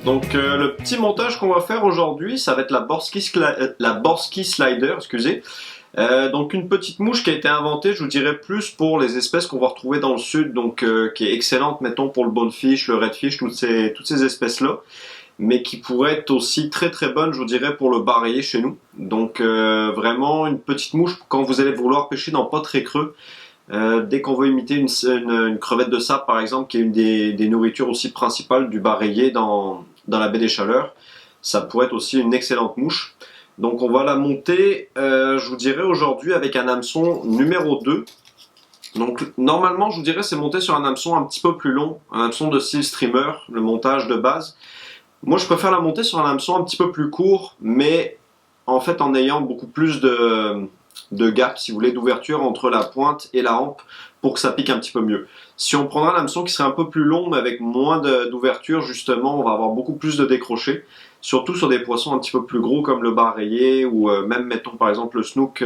Donc le petit montage qu'on va faire aujourd'hui, ça va être la Borsky Slider, excusez. Donc une petite mouche qui a été inventée, je vous dirais plus pour les espèces qu'on va retrouver dans le sud, donc qui est excellente, mettons pour le bonefish, le redfish, toutes ces espèces-là, mais qui pourrait être aussi très très bonne, je vous dirais, pour le bar rayé chez nous. Donc vraiment une petite mouche quand vous allez vouloir pêcher dans pas très creux. Dès qu'on veut imiter une crevette de sable par exemple, qui est une des nourritures aussi principales du bar rayé dans la baie des Chaleurs, ça pourrait être aussi une excellente mouche. Donc on va la monter, je vous dirais aujourd'hui avec un hameçon numéro 2. Donc normalement je vous dirais c'est monté sur un hameçon un petit peu plus long, un hameçon de style streamer, le montage de base. Moi je préfère la monter sur un hameçon un petit peu plus court, mais en fait en ayant beaucoup plus de gap, si vous voulez, d'ouverture entre la pointe et la hampe pour que ça pique un petit peu mieux. Si on prendra un hameçon qui serait un peu plus long mais avec moins d'ouverture, justement, on va avoir beaucoup plus de décrochés, surtout sur des poissons un petit peu plus gros comme le bar rayé ou même, mettons par exemple le snook.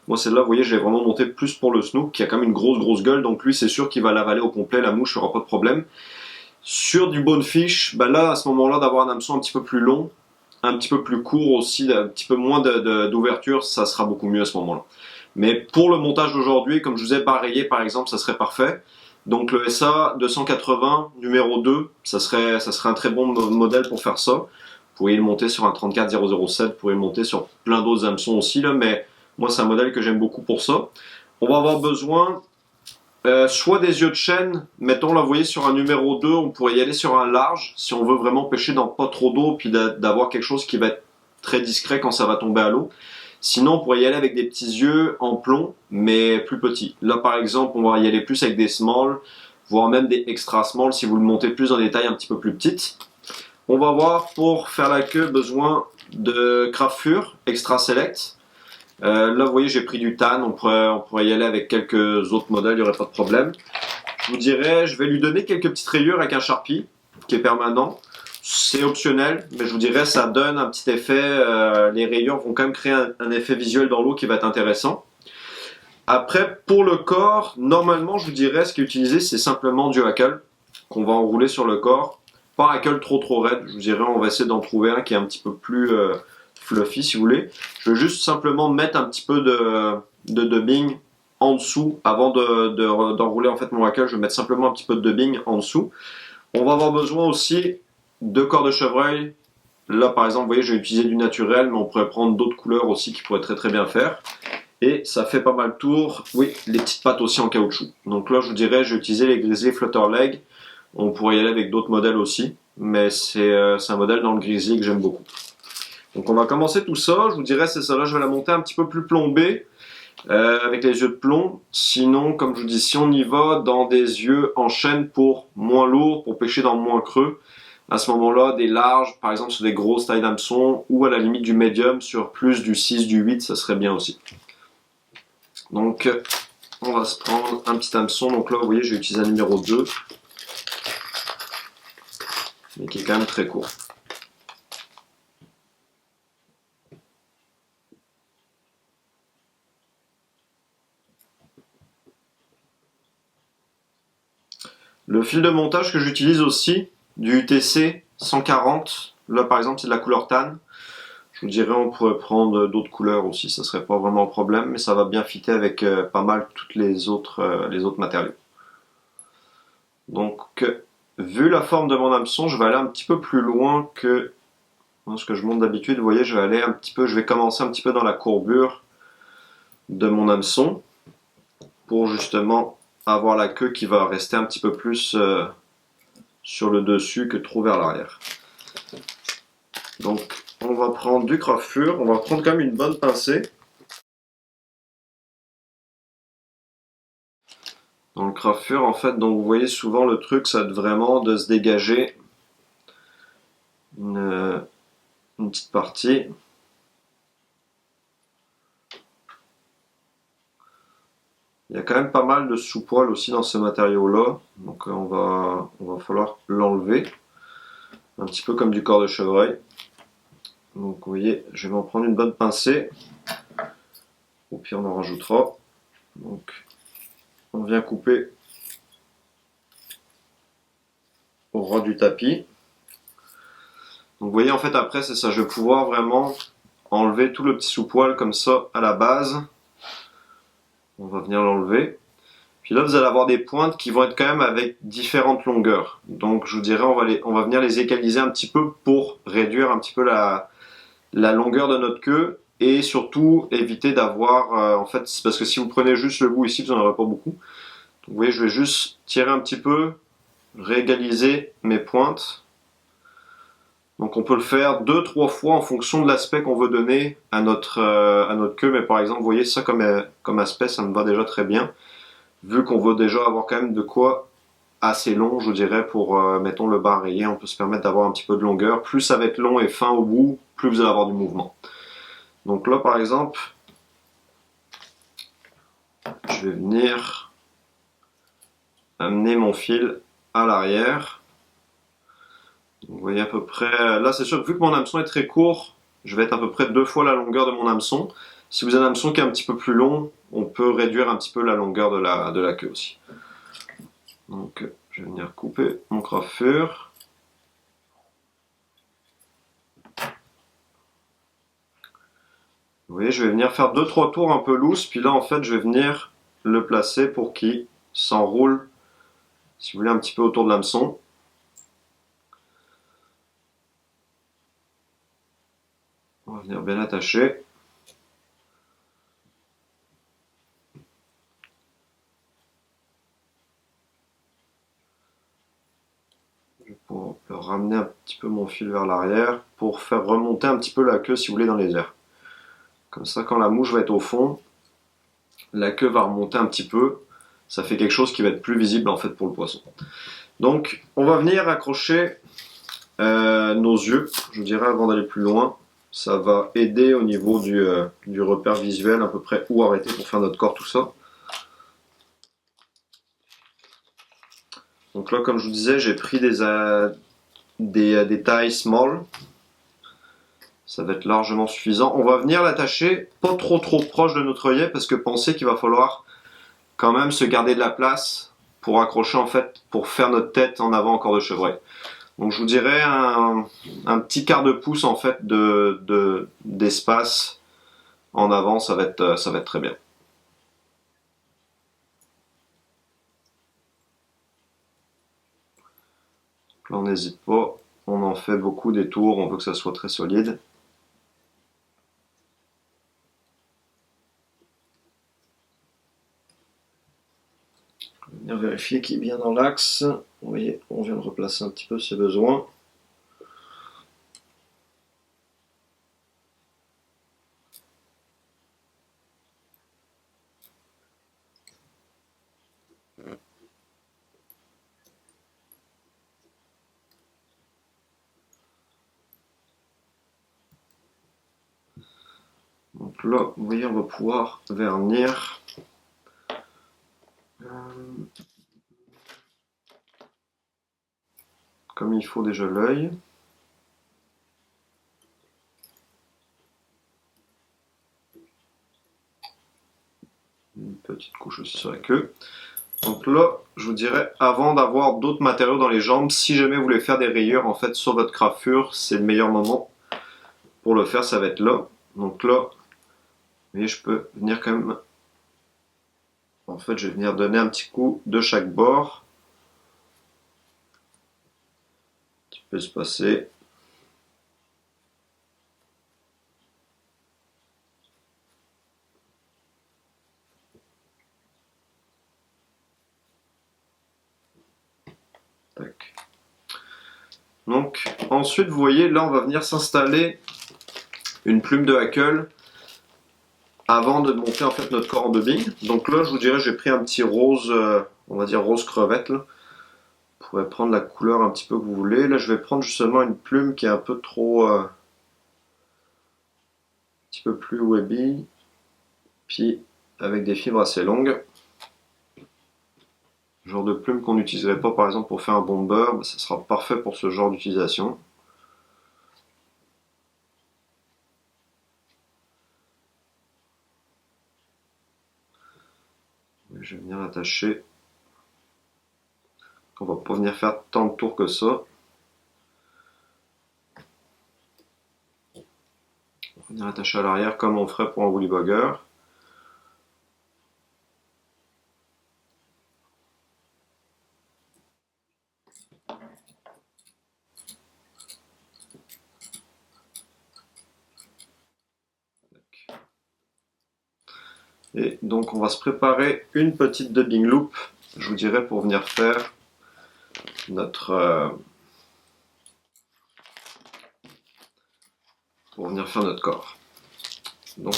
Moi celle-là, vous voyez, j'ai vraiment monté plus pour le snook qui a quand même une grosse gueule, donc lui c'est sûr qu'il va l'avaler au complet, la mouche, il n'y aura pas de problème. Sur du bonefish, bah là à ce moment-là d'avoir un hameçon un petit peu plus long, un petit peu plus court aussi, un petit peu moins d'ouverture, ça sera beaucoup mieux à ce moment-là. Mais pour le montage d'aujourd'hui, comme je vous ai bar rayé par exemple, ça serait parfait. Donc le SA 280 numéro 2, ça serait un très bon modèle pour faire ça. Vous pourriez le monter sur un 34007, vous pourriez le monter sur plein d'autres hameçons aussi, là, mais moi c'est un modèle que j'aime beaucoup pour ça. On va avoir besoin soit des yeux de chaîne, mettons là vous voyez sur un numéro 2, on pourrait y aller sur un large si on veut vraiment pêcher dans pas trop d'eau puis d'avoir quelque chose qui va être très discret quand ça va tomber à l'eau. Sinon on pourrait y aller avec des petits yeux en plomb mais plus petits. Là par exemple on va y aller plus avec des small, voire même des extra small si vous le montez plus dans des tailles un petit peu plus petites. On va avoir pour faire la queue besoin de craft fur extra select. Là vous voyez j'ai pris du tan, on pourrait y aller avec quelques autres modèles, il n'y aurait pas de problème. Je vous dirais, je vais lui donner quelques petites rayures avec un Sharpie qui est permanent. C'est optionnel, mais je vous dirais ça donne un petit effet, les rayures vont quand même créer un effet visuel dans l'eau qui va être intéressant. Après pour le corps, normalement je vous dirais ce qui est utilisé c'est simplement du hackle qu'on va enrouler sur le corps. Pas un hackle trop raide, je vous dirais on va essayer d'en trouver un qui est un petit peu plus fluffy si vous voulez. Je veux juste simplement mettre un petit peu de dubbing en dessous avant d'enrouler en fait mon hackle. Je vais mettre simplement un petit peu de dubbing en dessous. On va avoir besoin aussi de corps de chevreuil. Là par exemple vous voyez j'ai utilisé du naturel mais on pourrait prendre d'autres couleurs aussi qui pourraient très bien faire. Et ça fait pas mal de tour. Oui, les petites pattes aussi en caoutchouc. Donc là je vous dirais j'ai utilisé les Grizzly Flutter Leg. On pourrait y aller avec d'autres modèles aussi. Mais c'est un modèle dans le Grizzly que j'aime beaucoup. Donc on va commencer tout ça, je vous dirais c'est ça, là je vais la monter un petit peu plus plombée avec les yeux de plomb. Sinon comme je vous dis, si on y va dans des yeux en chaîne pour moins lourd, pour pêcher dans moins creux, à ce moment-là des larges, par exemple sur des grosses tailles d'hameçon ou à la limite du médium sur plus du 6, du 8, ça serait bien aussi. Donc on va se prendre un petit hameçon, donc là vous voyez j'ai utilisé un numéro 2, mais qui est quand même très court. Le fil de montage que j'utilise aussi, du UTC 140, là par exemple c'est de la couleur tan. Je vous dirais on pourrait prendre d'autres couleurs aussi, ça serait pas vraiment un problème, mais ça va bien fitter avec pas mal toutes les autres matériaux. Donc vu la forme de mon hameçon, je vais aller un petit peu plus loin que ce que je monte d'habitude. Vous voyez, je vais commencer un petit peu dans la courbure de mon hameçon pour justement avoir la queue qui va rester un petit peu plus sur le dessus que trop vers l'arrière. Donc on va prendre du craft fur, on va prendre quand même une bonne pincée. Dans le craft fur en fait, donc vous voyez souvent le truc ça va être vraiment de se dégager une petite partie. Il y a quand même pas mal de sous-poil aussi dans ce matériau-là, donc on va falloir l'enlever, un petit peu comme du corps de chevreuil. Donc vous voyez, je vais m'en prendre une bonne pincée, au pire on en rajoutera. Donc on vient couper au ras du tapis. Donc vous voyez en fait après c'est ça, je vais pouvoir vraiment enlever tout le petit sous-poil comme ça à la base. On va venir l'enlever. Puis là vous allez avoir des pointes qui vont être quand même avec différentes longueurs. Donc je vous dirais on va venir les égaliser un petit peu pour réduire un petit peu la longueur de notre queue et surtout éviter d'avoir en fait c'est parce que si vous prenez juste le bout ici vous n'en aurez pas beaucoup. Donc vous voyez je vais juste tirer un petit peu, réégaliser mes pointes. Donc on peut le faire 2-3 fois en fonction de l'aspect qu'on veut donner à notre queue. Mais par exemple, vous voyez ça comme aspect, ça me va déjà très bien. Vu qu'on veut déjà avoir quand même de quoi assez long, je vous dirais, pour, mettons, le bas rayé, on peut se permettre d'avoir un petit peu de longueur. Plus ça va être long et fin au bout, plus vous allez avoir du mouvement. Donc là, par exemple, je vais venir amener mon fil à l'arrière. Vous voyez à peu près, là c'est sûr que vu que mon hameçon est très court, je vais être à peu près 2 fois la longueur de mon hameçon. Si vous avez un hameçon qui est un petit peu plus long, on peut réduire un petit peu la longueur de la queue aussi. Donc je vais venir couper mon coiffure. Vous voyez, je vais venir faire 2-3 tours un peu loose, puis là en fait je vais venir le placer pour qu'il s'enroule, si vous voulez, un petit peu autour de l'hameçon. On va venir bien attacher. Je vais pouvoir ramener un petit peu mon fil vers l'arrière pour faire remonter un petit peu la queue, si vous voulez, dans les airs. Comme ça, quand la mouche va être au fond, la queue va remonter un petit peu. Ça fait quelque chose qui va être plus visible en fait pour le poisson. Donc, on va venir accrocher nos yeux, je dirais, avant d'aller plus loin. Ça va aider au niveau du repère visuel, à peu près où arrêter pour faire notre corps, tout ça. Donc là, comme je vous disais, j'ai pris des tailles small. Ça va être largement suffisant. On va venir l'attacher pas trop proche de notre œillet parce que pensez qu'il va falloir quand même se garder de la place pour accrocher en fait, pour faire notre tête en avant encore de chevreuil. Donc je vous dirais un petit quart de pouce en fait d'espace en avant, ça va être très bien. Donc là on n'hésite pas, on en fait beaucoup des tours, on veut que ça soit très solide. Je vais venir vérifier qu'il est bien dans l'axe. Vous voyez, on vient de replacer un petit peu si besoin. Donc là, vous voyez, on va pouvoir vernir. Comme il faut déjà l'œil. Une petite couche aussi sur la queue. Donc là, je vous dirais, avant d'avoir d'autres matériaux dans les jambes, si jamais vous voulez faire des rayures en fait sur votre coiffure, c'est le meilleur moment pour le faire, ça va être là. Donc là, vous voyez, je peux venir quand même, en fait, je vais venir donner un petit coup de chaque bord. Qui peut se passer. Tac. Donc ensuite, vous voyez, là, on va venir s'installer une plume de hackle avant de monter en fait notre corps en dubbing. Donc là, je vous dirais, j'ai pris un petit rose, on va dire rose crevette. Là. Vous pourrez prendre la couleur un petit peu que vous voulez. Là, je vais prendre justement une plume qui est un peu trop, un petit peu plus webby, puis avec des fibres assez longues. Genre de plume qu'on n'utiliserait pas par exemple pour faire un bomber, ça sera parfait pour ce genre d'utilisation. Je vais venir l'attacher. On va pas venir faire tant de tours que ça. attacher à l'arrière comme on ferait pour un woolly bugger. Et donc on va se préparer une petite dubbing loop, je vous dirais, pour venir faire notre corps. Donc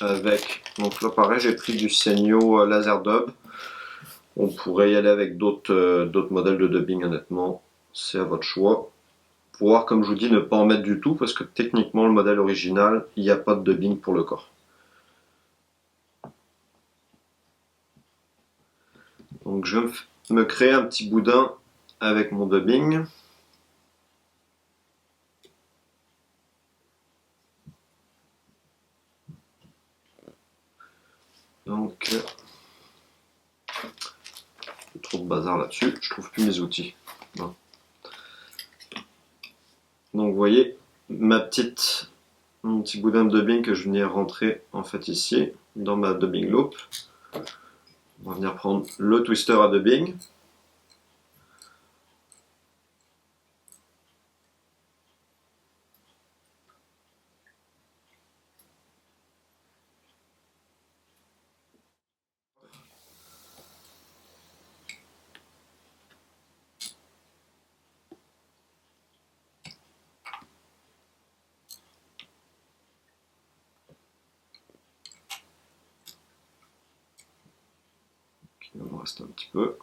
là pareil, j'ai pris du Senyo Laser Dub. On pourrait y aller avec d'autres modèles de dubbing, honnêtement, c'est à votre choix. Pouvoir, comme je vous dis, ne pas en mettre du tout parce que techniquement le modèle original, il n'y a pas de dubbing pour le corps. Donc je vais me créer un petit boudin avec mon dubbing. Donc trop de bazar là-dessus, je trouve plus mes outils. Non. Donc vous voyez mon petit boudin de dubbing que je venais rentrer en fait ici dans ma dubbing loop. On va venir prendre le twister à dubbing. Il va me rester un petit peu.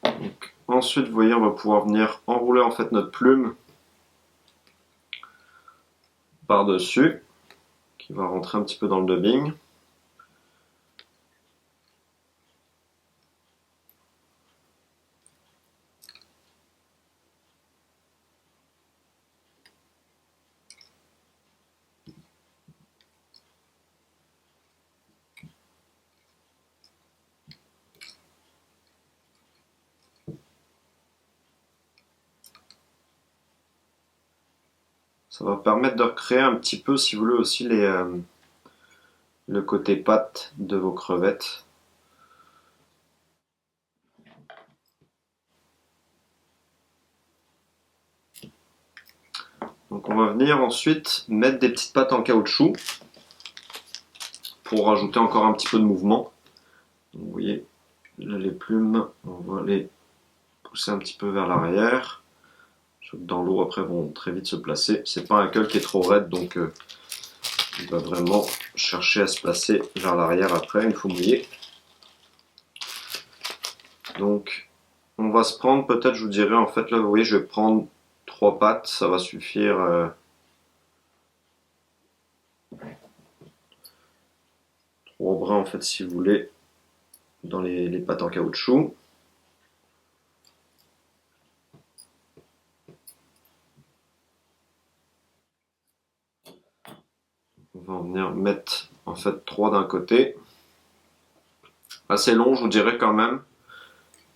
Donc, ensuite, vous voyez, on va pouvoir venir enrouler en fait notre plume par-dessus, qui va rentrer un petit peu dans le dubbing. Ça va permettre de recréer un petit peu, si vous voulez, aussi le côté pâte de vos crevettes. Donc on va venir ensuite mettre des petites pattes en caoutchouc pour rajouter encore un petit peu de mouvement. Donc, vous voyez, là les plumes, on va les pousser un petit peu vers l'arrière. Dans l'eau après vont très vite se placer. C'est pas un cull qui est trop raide, donc il va vraiment chercher à se placer vers l'arrière après une fois mouillé. Donc on va se prendre peut-être, je vous dirais en fait là vous voyez je vais prendre 3 pattes, ça va suffire. 3 brins en fait si vous voulez dans les pattes en caoutchouc. On va en venir mettre en fait 3 d'un côté. Assez long je vous dirais quand même.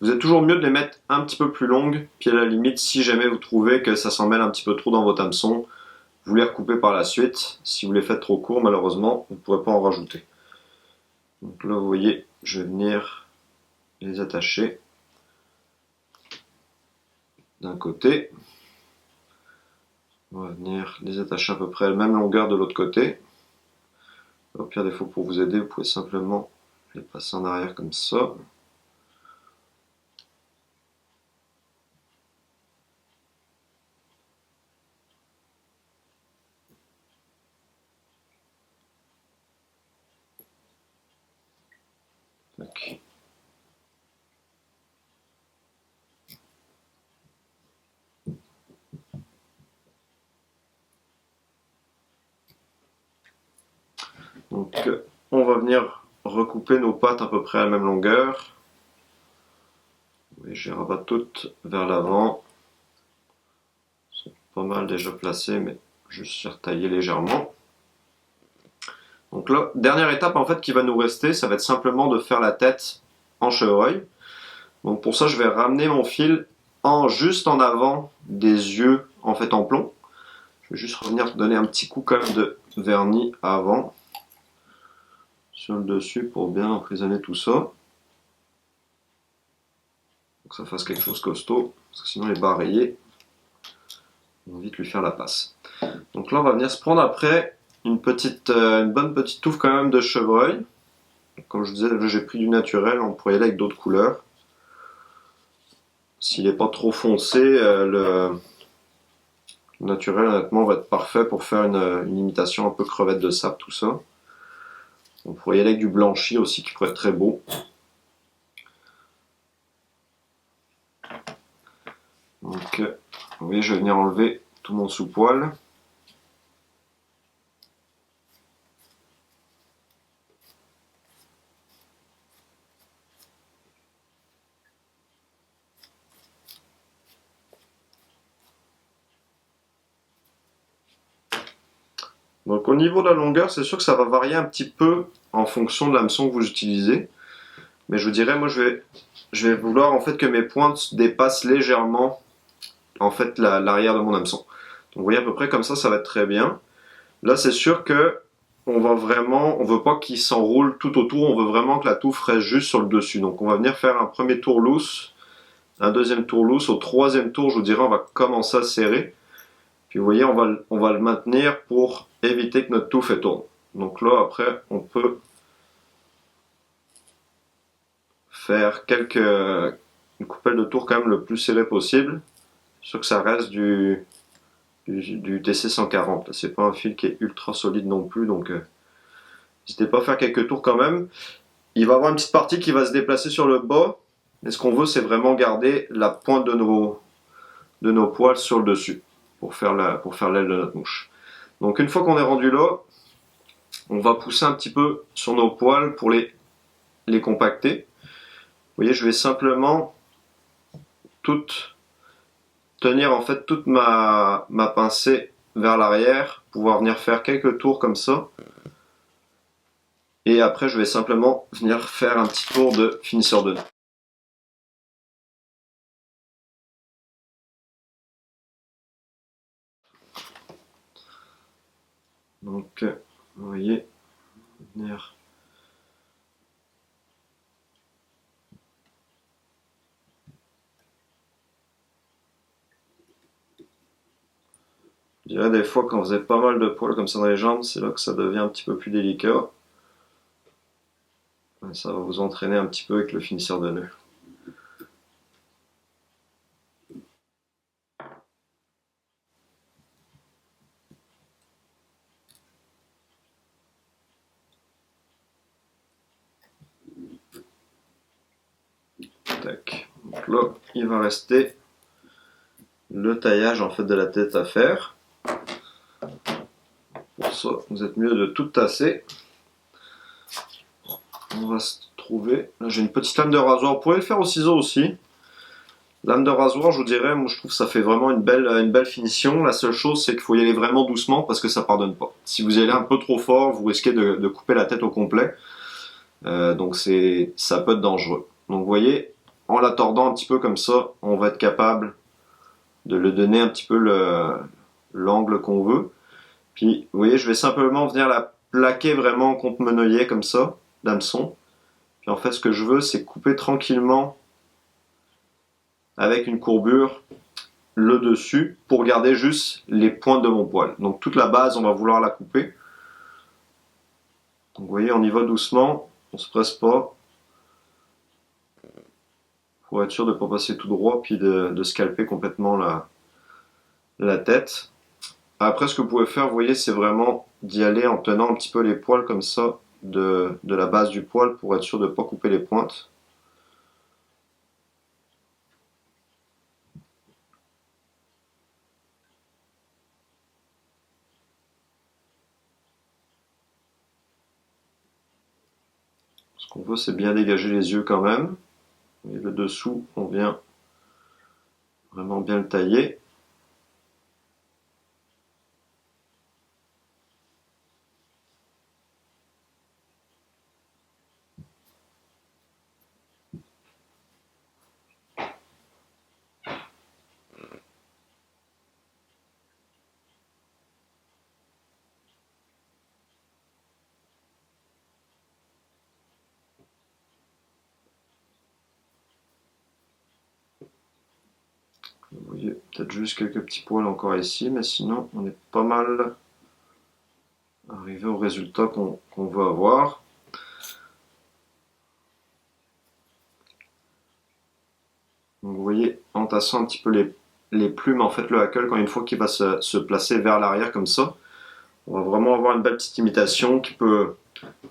Vous êtes toujours mieux de les mettre un petit peu plus longues, puis à la limite si jamais vous trouvez que ça s'en mêle un petit peu trop dans votre hameçon, vous les recoupez par la suite. Si vous les faites trop courts malheureusement vous ne pourrez pas en rajouter. Donc là vous voyez je vais venir les attacher d'un côté. On va venir les attacher à peu près à la même longueur de l'autre côté. Au pire des fois pour vous aider, vous pouvez simplement les passer en arrière comme ça. Tac. Donc on va venir recouper nos pattes à peu près à la même longueur. Et je les rabatte toutes vers l'avant. pas mal déjà placé, mais juste retailler légèrement. Donc là, dernière étape en fait qui va nous rester, ça va être simplement de faire la tête en chevreuil. Donc pour ça, je vais ramener mon fil juste en avant des yeux en fait en plomb. Je vais juste revenir donner un petit coup quand même de vernis avant sur le dessus pour bien emprisonner tout ça. Donc que ça fasse quelque chose de costaud, parce que sinon les bas rayés, on va vite lui faire la passe. Donc là, on va venir se prendre après une bonne petite touffe quand même de chevreuil. Comme je vous disais, j'ai pris du naturel, on pourrait y aller avec d'autres couleurs. S'il n'est pas trop foncé, le naturel honnêtement va être parfait pour faire une imitation un peu crevette de sable, tout ça. On pourrait y aller avec du blanchi aussi qui pourrait être très beau. Donc, vous voyez, je vais venir enlever tout mon sous-poil. Donc au niveau de la longueur, c'est sûr que ça va varier un petit peu en fonction de l'hameçon que vous utilisez. Mais je vous dirais, moi je vais vouloir en fait que mes pointes dépassent légèrement en fait l'arrière de mon hameçon. Donc vous voyez à peu près comme ça va être très bien. Là c'est sûr que on veut pas qu'il s'enroule tout autour, on veut vraiment que la touffe reste juste sur le dessus. Donc on va venir faire un premier tour loose, un deuxième tour loose, au troisième tour je vous dirais on va commencer à serrer. Puis vous voyez on va le maintenir pour éviter que notre touffe tourne. Donc là après on peut faire une coupelle de tour quand même le plus serré possible. Sûr que ça reste du TC 140. C'est pas un fil qui est ultra solide non plus, donc n'hésitez pas à faire quelques tours quand même. Il va y avoir une petite partie qui va se déplacer sur le bas, mais ce qu'on veut c'est vraiment garder la pointe de nos poils sur le dessus pour faire l'aile de notre mouche. Donc une fois qu'on est rendu là, on va pousser un petit peu sur nos poils pour les compacter. Vous voyez, je vais simplement tenir en fait toute ma pincée vers l'arrière, pouvoir venir faire quelques tours comme ça. Et après, je vais simplement venir faire un petit tour de finisseur de nœud. Donc, vous voyez, venir. Je dirais des fois quand vous avez pas mal de poils comme ça dans les jambes, c'est là que ça devient un petit peu plus délicat. Ça va vous entraîner un petit peu avec le finisseur de nœud. Tac. Donc là, il va rester le taillage en fait de la tête à faire. Pour ça, vous êtes mieux de tout tasser. On va se trouver. Là, j'ai une petite lame de rasoir. Vous pouvez le faire au ciseau aussi. Lame de rasoir, je vous dirais, moi je trouve que ça fait vraiment une belle finition. La seule chose, c'est qu'il faut y aller vraiment doucement parce que ça pardonne pas. Si vous y allez un peu trop fort, vous risquez de couper la tête au complet. Donc ça peut être dangereux. Donc vous voyez, en la tordant un petit peu comme ça, on va être capable de le donner un petit peu l'angle qu'on veut. Puis vous voyez, je vais simplement venir la plaquer vraiment contre mon œillet comme ça, d'hameçon. Puis en fait, ce que je veux, c'est couper tranquillement avec une courbure le dessus pour garder juste les pointes de mon poil. Donc toute la base, on va vouloir la couper. Donc vous voyez, on y va doucement, on se presse pas. Pour être sûr de ne pas passer tout droit puis de scalper complètement la tête. Après, ce que vous pouvez faire, vous voyez, c'est vraiment d'y aller en tenant un petit peu les poils comme ça de la base du poil pour être sûr de ne pas couper les pointes. Ce qu'on veut, c'est bien dégager les yeux quand même. Et le dessous, on vient vraiment bien le tailler. Vous voyez peut-être juste quelques petits poils encore ici, mais sinon on est pas mal arrivé au résultat qu'on veut avoir. Donc vous voyez, en tassant un petit peu les plumes, en fait le hackle, quand une fois qu'il va se placer vers l'arrière comme ça, on va vraiment avoir une belle petite imitation qui peut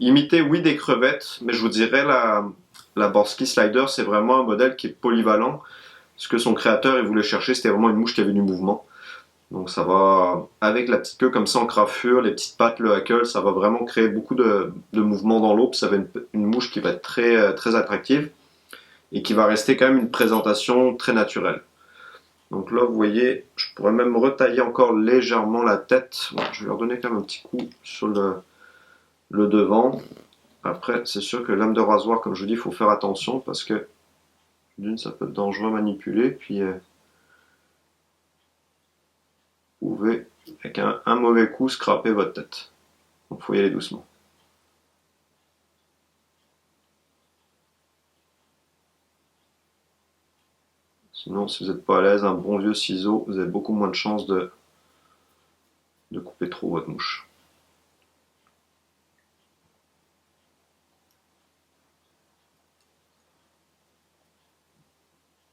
imiter, oui, des crevettes, mais je vous dirais la Borsky Slider, c'est vraiment un modèle qui est polyvalent. Ce que son créateur il voulait chercher, c'était vraiment une mouche qui avait du mouvement. Donc ça va, avec la petite queue comme ça en craffure, les petites pattes, le hackle, ça va vraiment créer beaucoup de mouvement dans l'eau, puis ça va être une mouche qui va être très attractive et qui va rester quand même une présentation très naturelle. Donc là, vous voyez, je pourrais même retailler encore légèrement la tête. Bon, je vais leur donner quand même un petit coup sur le devant. Après, c'est sûr que lame de rasoir, comme je vous dis, il faut faire attention parce que d'une, ça peut être dangereux à manipuler, puis vous pouvez, avec un mauvais coup, scraper votre tête. Donc il faut y aller doucement. Sinon, si vous n'êtes pas à l'aise, un bon vieux ciseau, vous avez beaucoup moins de chances de couper trop votre mouche.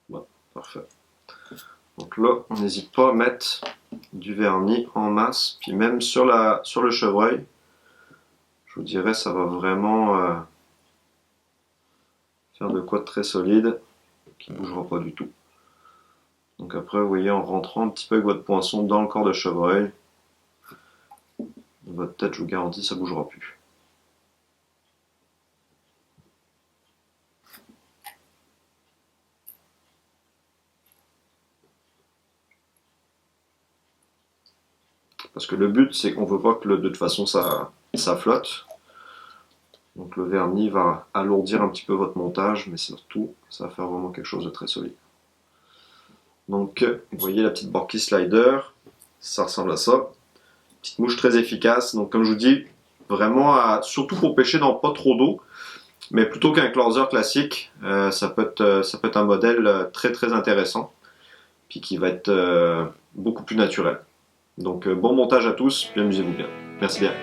Bon, parfait. Donc là, on n'hésite pas à mettre du vernis en masse, puis même sur le chevreuil, je vous dirais, ça va vraiment faire de quoi de très solide, qui ne bougera pas du tout. Donc après, vous voyez, en rentrant un petit peu avec votre poinçon dans le corps de chevreuil, votre tête, je vous garantis, ça ne bougera plus. Parce que le but, c'est qu'on ne veut pas que de toute façon ça flotte. Donc le vernis va alourdir un petit peu votre montage, mais surtout, ça va faire vraiment quelque chose de très solide. Donc, vous voyez la petite Borsky Slider, ça ressemble à ça. Petite mouche très efficace. Donc comme je vous dis, vraiment, surtout pour pêcher dans pas trop d'eau, mais plutôt qu'un closer classique, ça peut être un modèle très intéressant, puis qui va être beaucoup plus naturel. Donc bon montage à tous, puis amusez-vous bien. Merci bien.